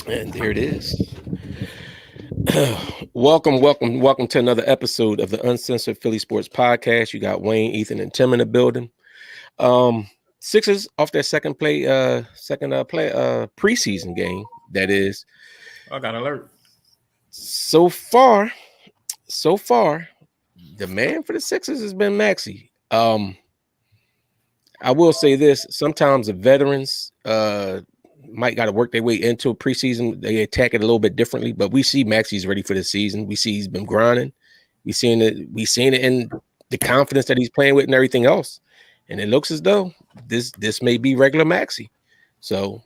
And there it is. welcome to another episode of the Uncensored Philly Sports Podcast. You got Wayne, Ethan, and Tim in the building. Sixers off their second preseason game. That is. I got alert. So far, the man for the Sixers has been Maxey. I will say this: sometimes the veterans might got to work their way into a preseason. They attack it a little bit differently, but we see Maxey's ready for the season. We see he's been grinding. We seen it in the confidence that he's playing with and everything else. And it looks as though this may be regular Maxey. So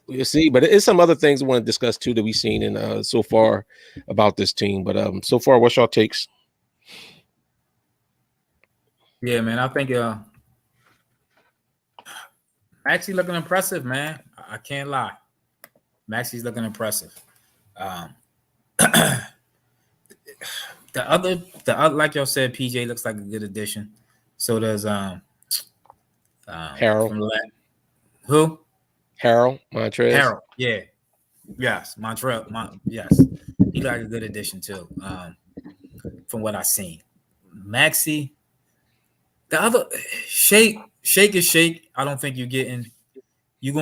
we'll see. But it's some other things I want to discuss too that we've seen in so far about this team. But so far, what's your takes? Yeah, man, I think Maxey looking impressive, man. I can't lie. Maxey's looking impressive. The other, like y'all said, PJ looks like a good addition. So does Harold. Who? Harold Montrez. Harold, yeah. Yes, Montrez. Yes. He got a good addition too. From what I've seen. Maxey, the other Shake is Shake. I don't think you're gonna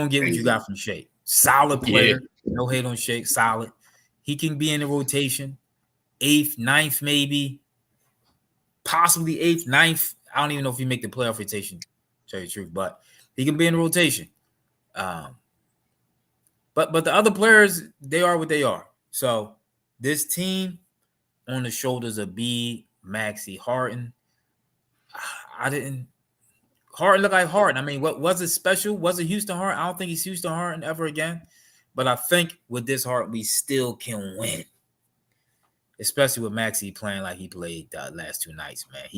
get what you got from Shake. Solid player. Yeah. No hate on Shake. Solid. He can be in the rotation. 8th, 9th, maybe. Possibly 8th, 9th. I don't even know if he make the playoff rotation, to tell you the truth, but he can be in the rotation. But the other players, they are what they are. So this team on the shoulders of Embiid, Maxey, Harden. Harden looked like Harden. I mean, what was it special? Was it Houston Harden? I don't think he's Houston Harden ever again. But I think with this Harden, we still can win. Especially with Maxey playing like he played the last 2 nights, man.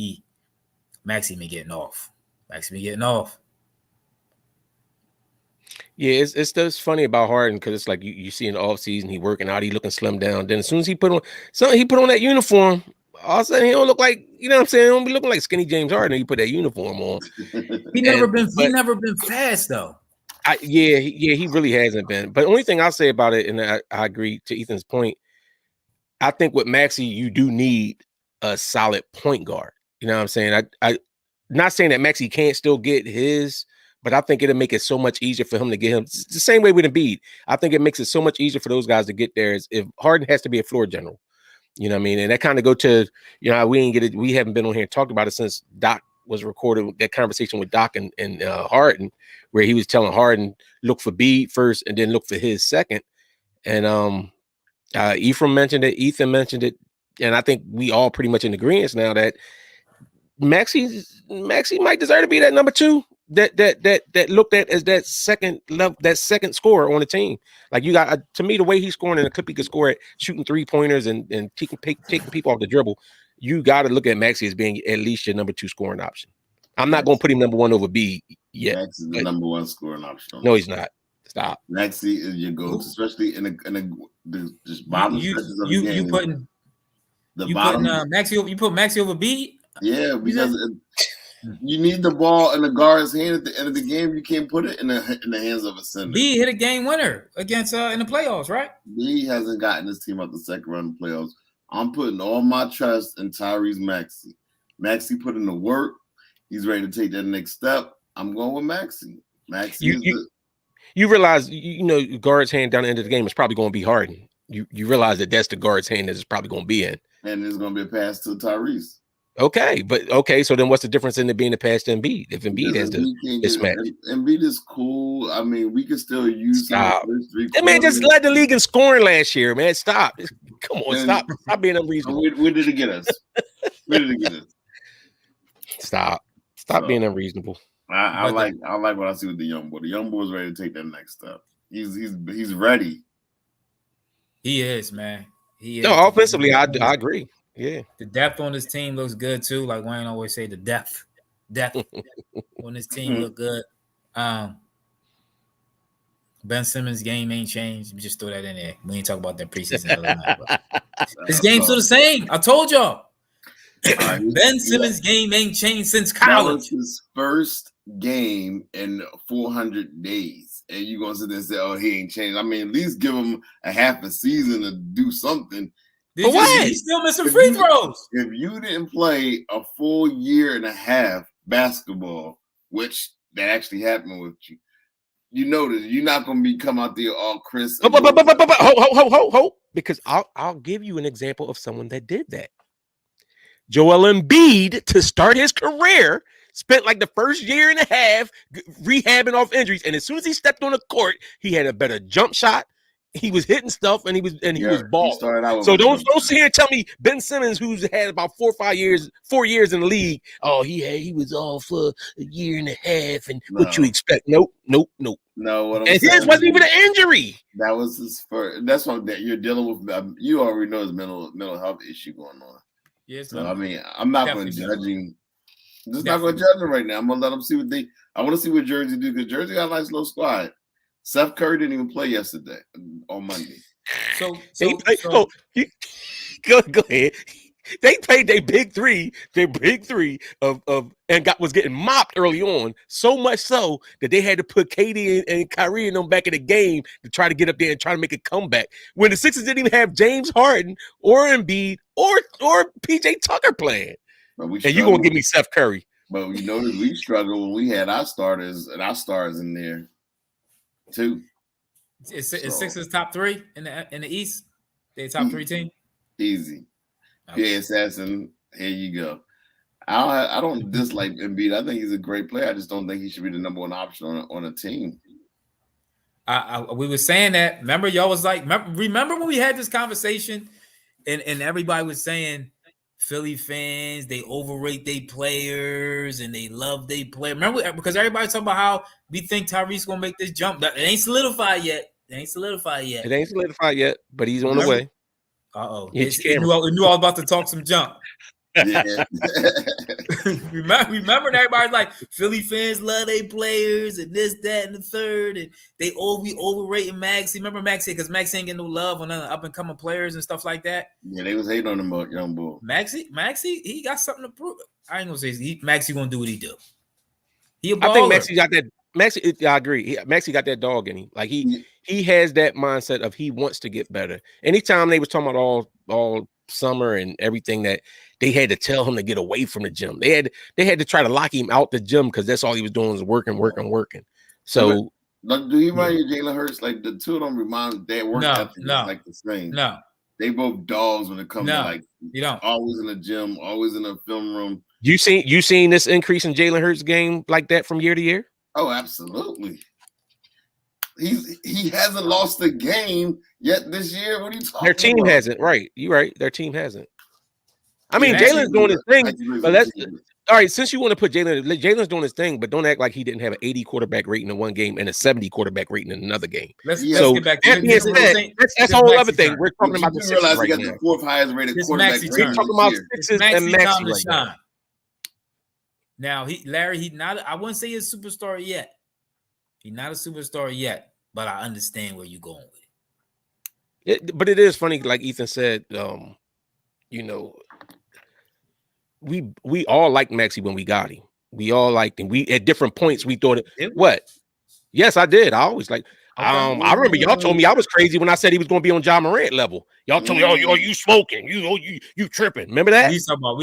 Maxey been getting off. Yeah, it's just funny about Harden because it's like you see in the offseason, he working out, he looking slimmed down. Then as soon as he put on that uniform, all of a sudden he don't look like, you know what I'm saying? He don't be looking like skinny James Harden. He put that uniform on. He never been fast though. He really hasn't been. But the only thing I'll say about it, and I agree to Ethan's point, I think with Maxey, you do need a solid point guard. You know what I'm saying? I not saying that Maxey can't still get his, but I think it'll make it so much easier for him to get him. It's the same way with Embiid. I think it makes it so much easier for those guys to get there as if Harden has to be a floor general. You know what I mean? And that kind of go to, we ain't get it. We haven't been on here and talked about it since Doc was recorded, that conversation with Doc and Harden, where he was telling Harden, look for Embiid first and then look for his second. And Ephraim mentioned it, Ethan mentioned it, and I think we all pretty much in agreement now that Maxey might deserve to be that number 2 that looked at as that second level, that second scorer on the team. Like you got to me, the way he's scoring in the clip, he could score at shooting 3-pointers and taking people off the dribble. You got to look at Maxey as being at least your number 2 scoring option. I'm not going to put him number 1 over B yet. Maxey is the number 1 scoring option. No, he's not. Stop. Maxey is your go-to, especially in the just bottom stretches of the game. You put Maxey over B? Yeah, because you need the ball in the guard's hand at the end of the game. You can't put it in the hands of a center. B hit a game winner against in the playoffs, right? B hasn't gotten his team out the second round of the playoffs. I'm putting all my trust in Tyrese Maxey. Maxey put in the work. He's ready to take that next step. I'm going with Maxey. You realize, guard's hand down the end of the game is probably going to be Harden. You realize that's the guard's hand that is probably going to be in. And there's going to be a pass to Tyrese. Okay, so then what's the difference in it being a pass to Embiid? If Embiid has the mismatch. Embiid is cool. I mean, we can still use Stop. That man just led the league in scoring last year, man. Stop. Come on, stop being unreasonable. Where did it get us? Stop being unreasonable. I like what I see with the young boy. The young boy's ready to take that next step. He's ready. He is, man. He is. No, offensively, I agree. Yeah. The depth on this team looks good too. Like Wayne always say, the depth on this team look good. Ben Simmons' game ain't changed. We just throw that in there. We ain't talk about that preseason. His game's still the same. I told y'all. Ben Simmons' game ain't changed since college. That was his first game in 400 days. and you're gonna sit there and say, "Oh, he ain't changed." I mean, at least give him a half a season to do something. But what? He's still missing free throws. If you didn't play a full year and a half basketball, which that actually happened with you, you notice you're not gonna come out there all crisp. Ho, because I'll give you an example of someone that did that. Joel Embiid, to start his career, spent like the first year and a half rehabbing off injuries, and as soon as he stepped on the court, he had a better jump shot. He was hitting stuff, and he was balling. So don't sit here and tell me Ben Simmons, who's had about 4 years in the league, oh, he was off for a year and a half, and what you expect? Nope. No, what I'm and his wasn't even an injury. That was his first. That's what that you're dealing with. You already know his mental health issue going on. Yes, so I mean, I'm not going to judge him. I'm just not going to judge him right now. I'm going to let him see what they. I want to see what Jersey do because Jersey got a nice little squad. Seth Curry didn't even play yesterday on Monday. Go ahead. They played their big three of was getting mopped early on, so much so that they had to put KD and Kyrie and them back in the game to try to get up there and try to make a comeback. When the Sixers didn't even have James Harden or Embiid or PJ Tucker playing. And you gonna give me Seth Curry. But you notice we struggled when we had our starters and our stars in there too. Is Sixers top 3 in the East? They top 3 team? Easy. Okay. Assassin, here you go. I don't dislike Embiid. I think he's a great player. I just don't think he should be the number one option on a team. We were saying that. Remember, y'all was like, remember when we had this conversation and everybody was saying Philly fans, they overrate their players and they love their player. Remember, because everybody's talking about how we think Tyrese gonna make this jump. It ain't solidified yet. It ain't solidified yet, but he's on the way. He knew I was about to talk some junk. Yeah. remember everybody's like Philly fans love their players and this, that, and the third, and we overrating Maxey. Remember Maxey, because Maxey ain't getting no love on up and coming players and stuff like that. Yeah, they was hating on him about young boy. Maxey, he got something to prove. I ain't gonna say Maxey gonna do what he do. I think Maxey got that. I agree. Maxey got that dog in him. Like he has that mindset of he wants to get better. Anytime they was talking about all summer and everything that they had to tell him to get away from the gym. They had to try to lock him out the gym because that's all he was doing was working. So do you remind you Jalen Hurts? Like the two of them remind that work ethic is like the same. No, they both dogs when it comes to like you don't always in the gym, always in the film room. You seen this increase in Jalen Hurts' game like that from year to year? Oh, absolutely. He hasn't lost a game yet this year. What are you talking about? Their team hasn't, right? You're right. Their team hasn't. I mean, Jalen's doing his thing, but that's all right. Since you want to put Jalen's doing his thing, but don't act like he didn't have an 80 quarterback rating in one game and a 70 quarterback rating in another game. Let's get back to that's a whole other thing. We're talking about the Sixers right now. He got the 4th highest rated quarterback rating. We're talking about Sixers and Maxey right now. Now, he's not. I wouldn't say he's a superstar yet. He's not a superstar yet, but I understand where you're going with it. But it is funny, like Ethan said. We all liked Maxey when we got him. We all liked him. We at different points we thought it. What? Yes, I did. I always like. I remember y'all told me I was crazy when I said he was going to be on Ja Morant level. Y'all told me, "Oh, you smoking? You tripping?" Remember that? We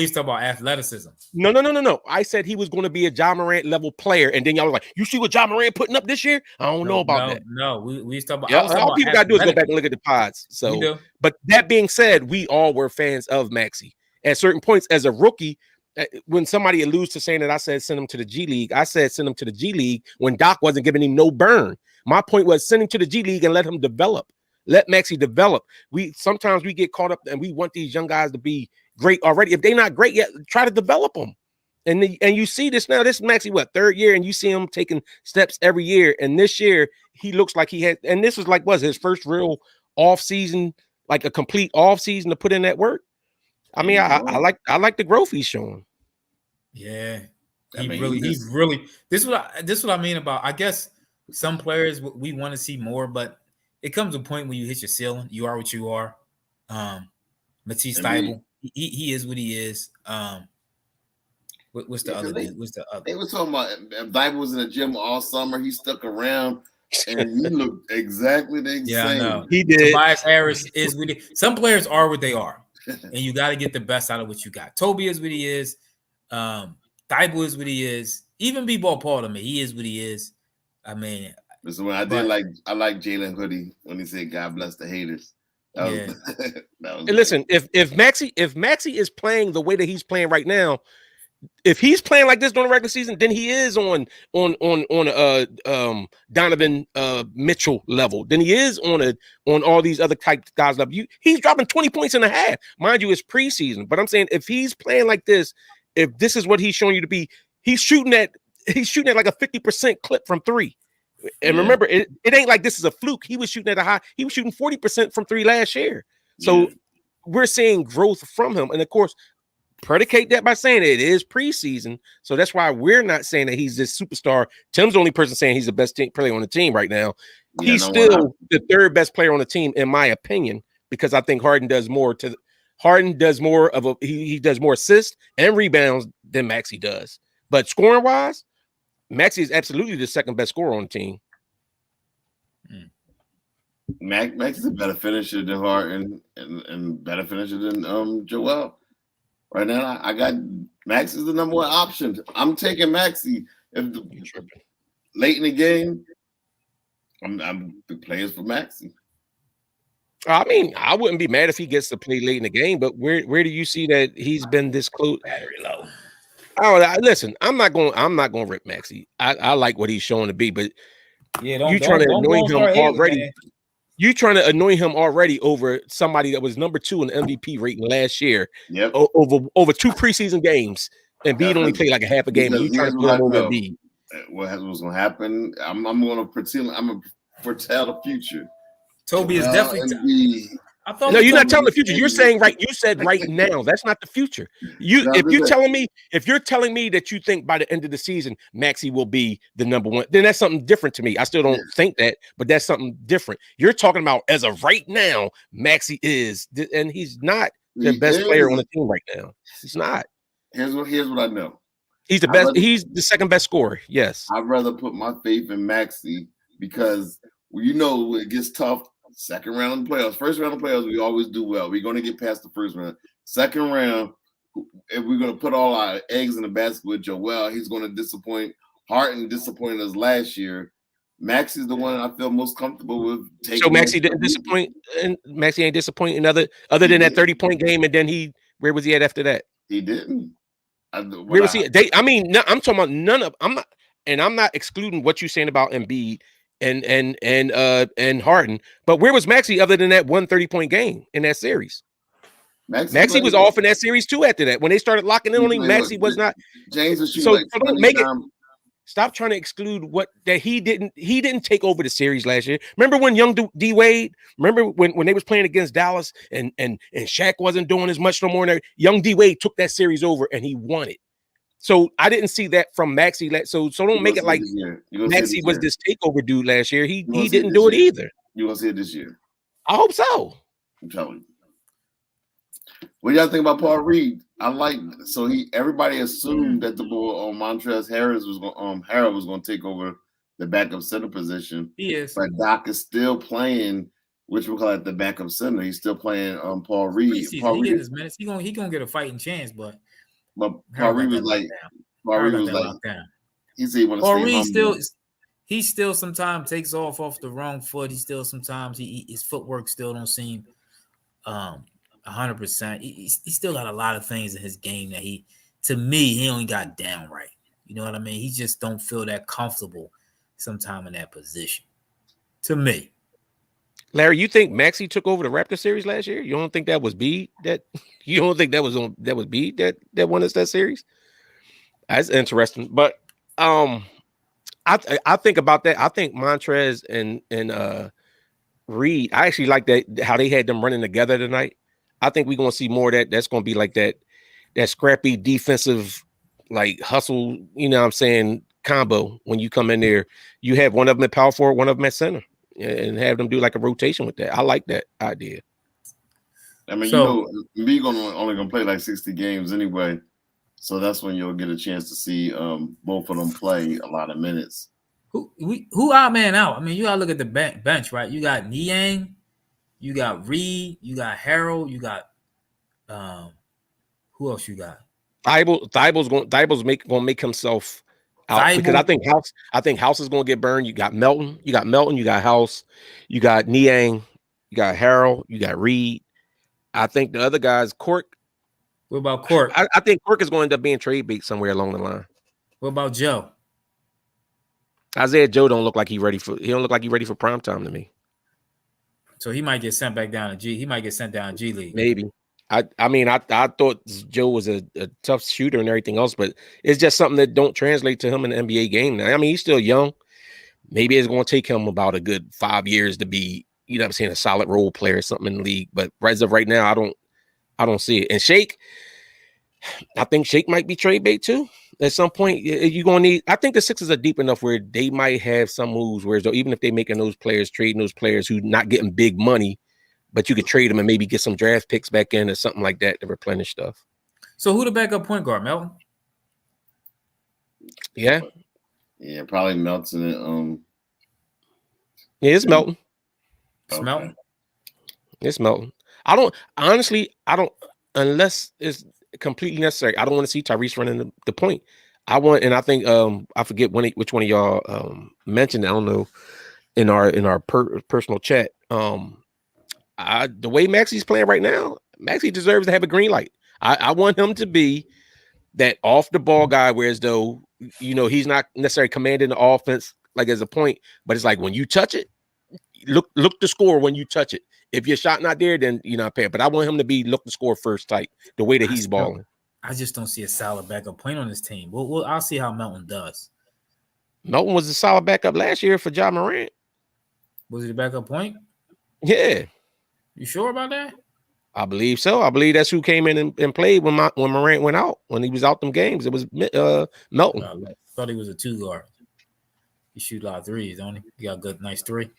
talking about athleticism. No. I said he was going to be a Ja Morant level player, and then y'all was like, "You see what Ja Morant putting up this year?" I don't know about that. No, we talking about. All people got to do is go back and look at the pods. So, but that being said, we all were fans of Maxey at certain points as a rookie. When somebody alludes to saying that I said send him to the G League, I said send him to the G League when Doc wasn't giving him no burn. My point was send him to the G League and let him develop. Let Maxey develop. Sometimes we get caught up and we want these young guys to be great already. If they're not great yet, try to develop them. And you see this now. This is Maxey, 3rd year, and you see him taking steps every year. And this year he looks like he had. And this was his first real off season, like a complete off season to put in that work. I mean, I like the growth he's showing. Yeah, he's really. This is what I mean about. I guess some players we want to see more, but it comes to a point when you hit your ceiling. You are what you are. Matisse Thybulle, he is what he is. What's the other? What's the other? They were talking about Thybulle was in the gym all summer. He stuck around. and he looked exactly the Yeah, I same. know. He did. Tobias Harris is what he. Some players are what they are, and you got to get the best out of what you got. Toby is what he is. Thibault is what he is. Even B-Ball Paul to me, he is what he is. I mean, listen, when I like Jalen Hoodie when he said, "God bless the haters." Yeah. That was And listen, if Maxey is playing the way that he's playing right now, if he's playing like this during the regular season, then he is on Donovan Mitchell level. Then he is on all these other type guys level. He's dropping 20 points and a half. Mind you, it's preseason. But I'm saying if he's playing like this, if this is what he's showing you to be, he's shooting at like a 50% clip from three. And remember, it ain't like this is a fluke. He was shooting 40% from three last year. So we're seeing growth from him. And of course, predicate that by saying it is preseason. So that's why we're not saying that he's this superstar. Tim's the only person saying he's the best player on the team right now. He's still the third best player on the team, in my opinion, because I think Harden does more he does more assists and rebounds than Maxey does. But scoring wise, Maxey is absolutely the second best scorer on the team. Max is a better finisher than Harden and better finisher than Joel. Right now, I got Max is the number one option. I'm taking Maxey. Late in the game, I'm the players for Maxey. I mean, I wouldn't be mad if he gets to play late in the game, but where do you see that he's been this close? Battery low. Listen, I'm not going to rip Maxey. I like what he's showing to be, but you trying to annoy him already. You trying to annoy him already over somebody that was number 2 in the MVP rating last year. Yep. Over 2 preseason games, and Embiid only played like a half a game. And you trying to put him over Embiid. What's going to happen? I'm going to pretend. I'm going to foretell the future. Toby is definitely. No, you're not telling the future. You're saying right. You said right now. That's not the future. If you're telling me that you think by the end of the season Maxey will be the number 1, then that's something different to me. I still don't think that, but that's something different. You're talking about as of right now, Maxey is, and he's not the best player on the team right now. He's not. Here's what I know. He's the best. He's the second best scorer. Yes. I'd rather put my faith in Maxey because it gets tough. Second round of the playoffs. First round of the playoffs, we always do well. We're going to get past the first round. Second round, if we're going to put all our eggs in the basket with Joel, he's going to disappoint. Harden disappointed us last year. Maxey's the one I feel most comfortable with. So Maxey didn't disappoint, and Maxey ain't disappointing other than that 30-point game, and then where was he at after that? He didn't. Where was he at? I'm talking about none of. I'm not excluding what you're saying about Embiid and Harden, but where was Maxey other than that 30-point game in that series? Maxey was off in that series too. After that, when they started locking in on him, Maxey was not. James was so don't make it. Stop trying to exclude that he didn't take over the series last year. Remember when young D Wade? Remember when they was playing against Dallas and Shaq wasn't doing as much no more. And young D Wade took that series over and he won it. So I didn't see that from Maxey. So don't make it like Maxey was this takeover dude last year. He didn't do it either. You gonna see it this year? I hope so. I'm telling you. What y'all think about Paul Reed? Everybody assumed that the boy Montrezl Harrell was going to take over the backup center position. He is, but Doc is still playing, which we call it the backup center. He's still playing Paul Reed. He get his minutes. He gonna get a fighting chance, but Paul Reed was like, he said he want to stay home. He still sometimes takes off the wrong foot. He still sometimes his footwork still don't seem 100%. He still got a lot of things in his game that to me, he only got down right. You know what I mean? He just don't feel that comfortable sometime in that position. To me. Larry, you think Maxey took over the Raptor series last year? You don't think that was Bede that was Bede that won us that series? That's interesting. But I think about that. I think Montrez and Reed, I actually like that how they had them running together tonight. I think we're gonna see more of that. That's gonna be like that scrappy defensive like hustle, you know what I'm saying, combo. When you come in there, you have one of them at power forward, one of them at center, and have them do like a rotation with that. I like that idea. I mean, Embiid only gonna play like 60 games anyway, so that's when you'll get a chance to see both of them play a lot of minutes. Who odd man out? I mean, you gotta look at the bench, right? You got Niang, you got Reed, you got Harold, you got who else you got? Thibel's gonna make himself out because I think House is gonna get burned. You got Melton, you got House, you got Niang, you got Harold, you got Reed. I think the other guys, Cork. What about Cork? I think Cork is going to end up being trade bait somewhere along the line. What about Joe? Isaiah Joe don't look like he ready for prime time to me. So he might get sent back down to G. He might get sent down to G League. Maybe. I mean, I thought Joe was a tough shooter and everything else, but it's just something that don't translate to him in the NBA game now. I mean, he's still young. Maybe it's going to take him about a good 5 years to be, you know what I'm saying, a solid role player or something in the league. But as of right now, I don't see it. And Shake, I think Shake might be trade bait too. At some point, you're going to need. I think the Sixers are deep enough where they might have some moves where, so even if they're making those players, trading those players who not getting big money, but you could trade them and maybe get some draft picks back in or something like that to replenish stuff. So who the backup point guard, Melton? Yeah, probably Melton. Yeah, it's Melton. It's Melton. It's Melton. I don't unless it's completely necessary. I don't want to see Tyrese running the point. I think I forget which one of y'all mentioned it. I don't know in our personal chat. The way Maxey's playing right now, Maxey deserves to have a green light. I want him to be that off the ball guy, whereas though, you know, he's not necessarily commanding the offense like as a point, but it's like when you touch it, look to score when you touch it. If your shot not there, then you're not paying. But I want him to be look to score first type, the way that he's balling. I just don't see a solid backup point on this team. Well, I'll see how Melton does. Melton was a solid backup last year for Ja Morant. Was he the backup point? Yeah. You sure about that? I believe so. I believe that's who came in and played when Morant went out. When he was out them games, it was Melton. I thought he was a 2 guard. He shoot a lot of threes, don't he? He got a good, nice 3.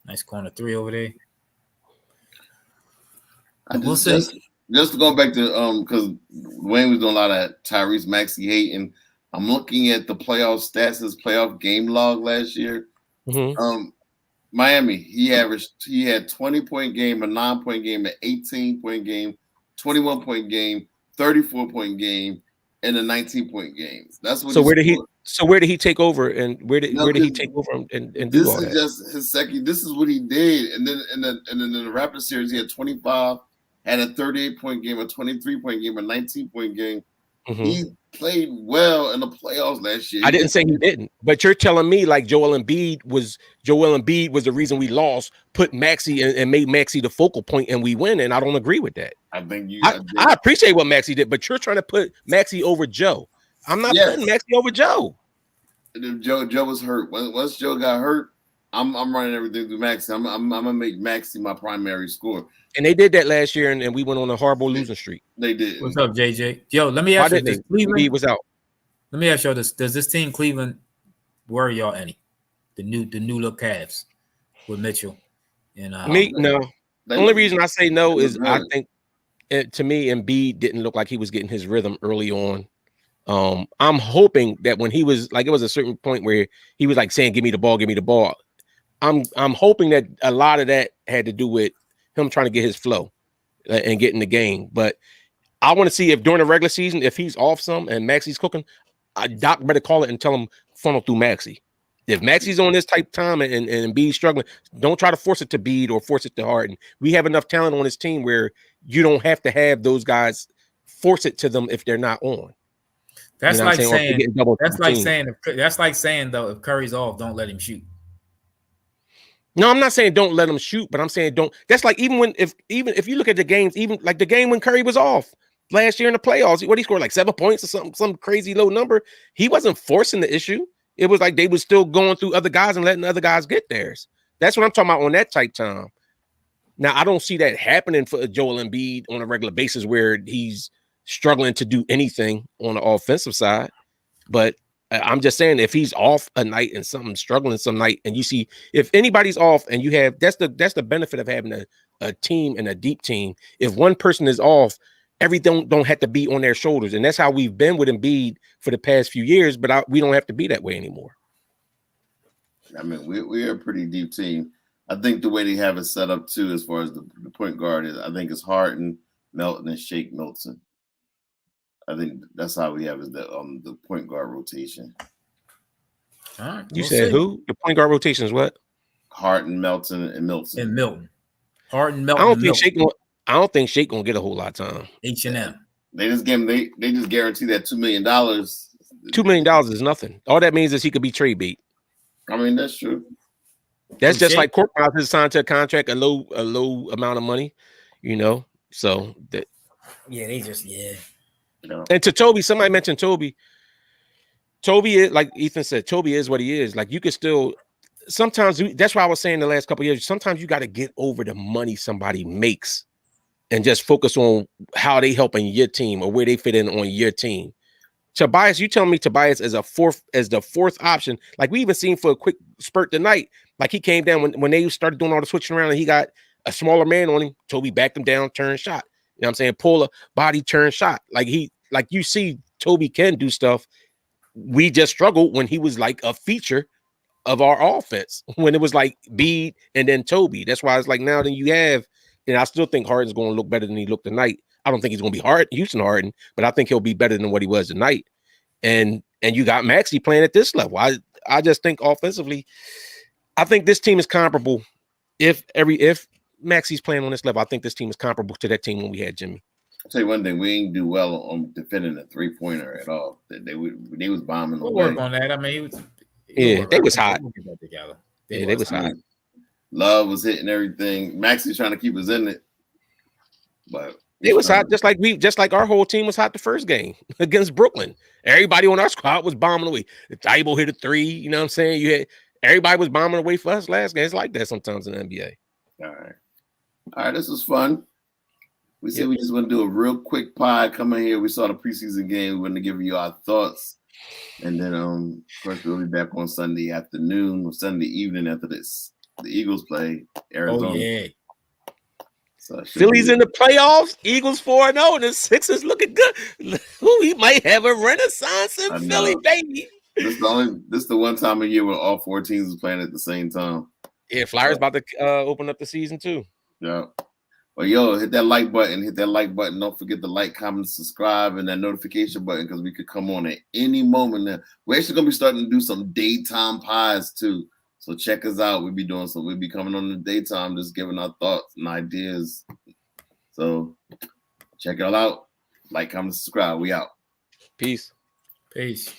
Nice corner 3 over there. Just to go back to because Wayne was doing a lot of Tyrese Maxey hating. I'm looking at the playoff stats, his playoff game log last year. Mm-hmm. Miami, he had 20-point game, a 9-point game, an 18-point game, 21-point game, 34-point game, and a 19-point game. That's what. So where did he take over, and where did he take over and do all that? This is just his second. This is what he did, and then in the Raptors series, he had 25, had a 38-point game, a 23-point game, a 19-point game. Mm-hmm. He played well in the playoffs last year. I didn't say he didn't, but you're telling me like Joel Embiid was the reason we lost, put Maxey and made Maxey the focal point, and we win. And I don't agree with that. I appreciate what Maxey did, but you're trying to put Maxey over Joe. I'm not putting Maxey over Joe. If Joe was hurt. Once Joe got hurt, I'm running everything through Maxey. I'm gonna make Maxey my primary scorer. And they did that last year, and we went on a horrible losing streak. They did. What's up, JJ? Yo, let me ask you this. Cleveland was out. Let me ask you this: does this team Cleveland worry y'all any? The new look Cavs with Mitchell and no. The only reason I say no is I think to me Embiid didn't look like he was getting his rhythm early on. I'm hoping that when he was like, it was a certain point where he was like saying, give me the ball. I'm hoping that a lot of that had to do with him trying to get his flow and get in the game. But I want to see if during the regular season, if he's off some and Maxey's cooking, Doc better call it and tell him funnel through Maxey. If Maxey's on this type of time and Embiid's struggling, don't try to force it to Embiid or force it to Harden. We have enough talent on this team where you don't have to have those guys force it to them if they're not on. That's like saying though, if Curry's off, don't let him shoot. No, I'm not saying don't let him shoot, but I'm saying don't. That's like even if you look at the games, even like the game when Curry was off last year in the playoffs, what he scored like 7 points or something, some crazy low number. He wasn't forcing the issue. It was like they were still going through other guys and letting other guys get theirs. That's what I'm talking about on that type time. Now, I don't see that happening for Joel Embiid on a regular basis where he's struggling to do anything on the offensive side. But I'm just saying if he's off a night and something's struggling some night, and you see if anybody's off and you have that's the benefit of having a team and a deep team. If one person is off, everything don't have to be on their shoulders. And that's how we've been with Embiid for the past few years, but we don't have to be that way anymore. I mean, we're a pretty deep team. I think the way they have it set up too, as far as the point guard is, I think it's Harden, Melton, and Shake Milton. I think that's how we have is the point guard rotation. All right, You said who? The point guard rotation is what? Harden, Melton, and Milton. And Milton. Harden, Melton. I don't think Shake gonna get a whole lot of time. H&M. They just guarantee that $2 million. $2 million is nothing. All that means is he could be trade bait. I mean, that's true. That's just like Courtney is signed to a contract, a low amount of money, So that. Yeah, they just And to Toby, somebody mentioned Toby. Toby is, like Ethan said, Toby is what he is. Like you could still. Sometimes that's why I was saying the last couple of years. Sometimes you got to get over the money somebody makes, and just focus on how they helping your team or where they fit in on your team. Tobias, you tell me Tobias as the fourth option. Like we even seen for a quick spurt tonight. Like he came down when they started doing all the switching around and he got a smaller man on him. Toby backed him down, turn shot. You know what I'm saying? Pull a body, turn shot. Like you see Toby can do stuff. We just struggled when he was like a feature of our offense when it was like Embiid and then Toby. That's why it's like now then you have, and I still think Harden's going to look better than he looked tonight. I don't think he's going to be Houston Harden, but I think he'll be better than what he was tonight. And you got Maxey playing at this level. I just think offensively, I think this team is comparable. If Maxey's playing on this level, I think this team is comparable to that team when we had Jimmy. I'll tell you one thing, we ain't do well on defending a 3-pointer at all. They was bombing. We'll work on that. I mean, they was hot. They was hot. Love was hitting everything. Maxey's trying to keep us in it, but it was hot, just like our whole team was hot the first game against Brooklyn. Everybody on our squad was bombing away. Thibault hit a 3. You know what I'm saying? Everybody was bombing away for us last game. It's like that sometimes in the NBA. All right. This was fun. We said we just want to do a real quick pod. Come in here. We saw the preseason game. We want to give you our thoughts. And then, of course, we'll be back on Sunday afternoon or Sunday evening after this. The Eagles play Arizona. Oh, yeah. So Phillies in the playoffs. Eagles 4-0, and the Sixers looking good. We might have a renaissance in Philly, baby. This is the one time of year where all 4 teams is playing at the same time. Yeah, Flyers about to open up the season too. Yeah. Well, hit that like button. Don't forget to like, comment, subscribe, and that notification button because we could come on at any moment now. We're actually going to be starting to do some daytime pods too. So check us out. We'll be coming on in the daytime, just giving our thoughts and ideas. So check it all out. Like, comment, subscribe. We out. Peace. Peace.